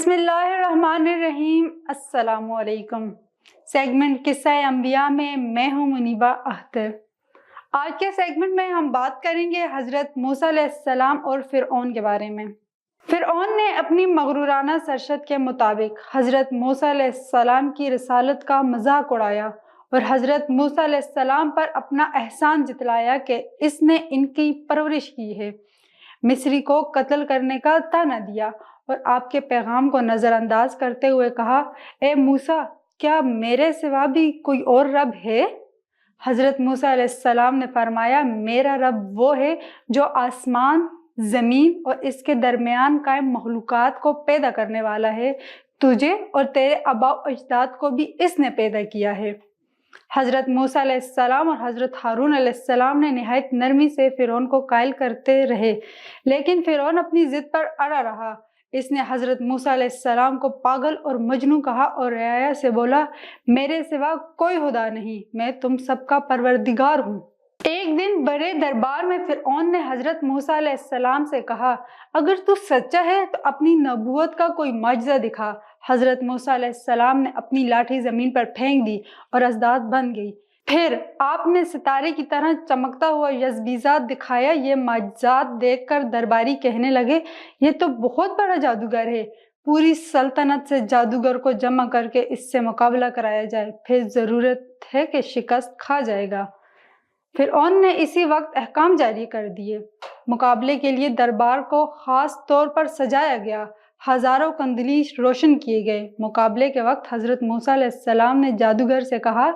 بسم اللہ الرحمن الرحیم۔ السلام علیکم۔ سیگمنٹ قصہ انبیاء میں میں ہوں منیبہ اختر۔ آج کے سیگمنٹ میں ہم بات کریں گے حضرت موسیٰ علیہ السلام اور فرعون کے بارے میں۔ فرعون نے اپنی مغرورانہ سرشت کے مطابق حضرت موسیٰ علیہ السلام کی رسالت کا مذاق اڑایا اور حضرت موسیٰ علیہ السلام پر اپنا احسان جتلایا کہ اس نے ان کی پرورش کی ہے، مصری کو قتل کرنے کا طعنہ دیا اور آپ کے پیغام کو نظر انداز کرتے ہوئے کہا، اے موسیٰ، کیا میرے سوا بھی کوئی اور رب ہے؟ حضرت موسیٰ علیہ السلام نے فرمایا، میرا رب وہ ہے جو آسمان، زمین اور اس کے درمیان قائم مخلوقات کو پیدا کرنے والا ہے۔ تجھے اور تیرے آباء و اجداد کو بھی اس نے پیدا کیا ہے۔ حضرت موسیٰ علیہ السلام اور حضرت ہارون علیہ السلام نے نہایت نرمی سے فرعون کو قائل کرتے رہے، لیکن فرعون اپنی ضد پر اڑا رہا۔ اس نے حضرت موسیٰ علیہ السلام کو پاگل اور مجنوں کہا اور رعایا سے بولا، میرے سوا کوئی خدا نہیں، میں تم سب کا پروردگار ہوں۔ ایک دن بڑے دربار میں فرعون نے حضرت موسیٰ علیہ السلام سے کہا، اگر تو سچا ہے تو اپنی نبوت کا کوئی معجزہ دکھا۔ حضرت موسیٰ علیہ السلام نے اپنی لاٹھی زمین پر پھینک دی اور ازداد بن گئی۔ پھر آپ نے ستارے کی طرح چمکتا ہوا یزبیزات دکھایا۔ یہ معجزات دیکھ کر درباری کہنے لگے، یہ تو بہت بڑا جادوگر ہے، پوری سلطنت سے جادوگر کو جمع کر کے اس سے مقابلہ کرایا جائے، پھر ضرورت ہے کہ شکست کھا جائے گا۔ فرعون نے اسی وقت احکام جاری کر دیے۔ مقابلے کے لیے دربار کو خاص طور پر سجایا گیا، ہزاروں قندیل روشن کیے گئے۔ مقابلے کے وقت حضرت موسیٰ علیہ السلام نے جادوگر سے کہا،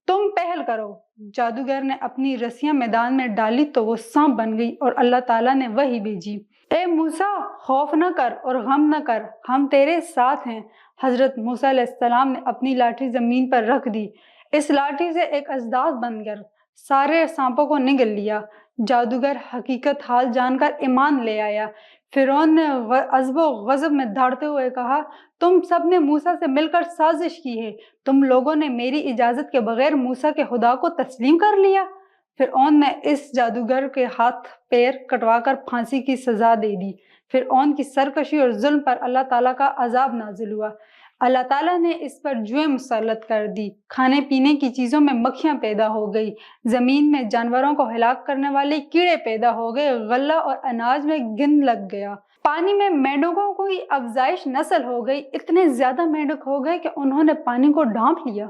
تم پہل کرو۔ جادوگر نے اپنی رسیاں میدان میں ڈالی تو وہ سانپ بن گئی اور اللہ تعالیٰ نے وحی بھیجی، اے موسیٰ، خوف نہ کر اور غم نہ کر، ہم تیرے ساتھ ہیں۔ حضرت موسیٰ علیہ السلام نے اپنی لاٹھی زمین پر رکھ دی، اس لاٹھی سے ایک ازداد بن کر سارے سانپوں کو نگل لیا۔ جادوگر حقیقت حال جان کر ایمان لے آیا۔ فرعون نے عذب و غضب میں دھاڑتے ہوئے کہا، تم سب نے موسیٰ سے مل کر سازش کی ہے، تم لوگوں نے میری اجازت کے بغیر موسیٰ کے خدا کو تسلیم کر لیا۔ فرعون نے اس جادوگر کے ہاتھ پیر کٹوا کر پھانسی کی سزا دے دی۔ فرعون کی سرکشی اور ظلم پر اللہ تعالیٰ کا عذاب نازل ہوا۔ اللہ تعالیٰ نے اس پر جوئیں مسلط کر دی، کھانے پینے کی چیزوں میں مکھیاں پیدا ہو گئی، زمین میں جانوروں کو ہلاک کرنے والے کیڑے پیدا ہو گئے، غلہ اور اناج میں گند لگ گیا۔ پانی میں مینڈکوں کی افزائش نسل ہو گئی، اتنے زیادہ مینڈک ہو گئے کہ انہوں نے پانی کو ڈھانپ لیا۔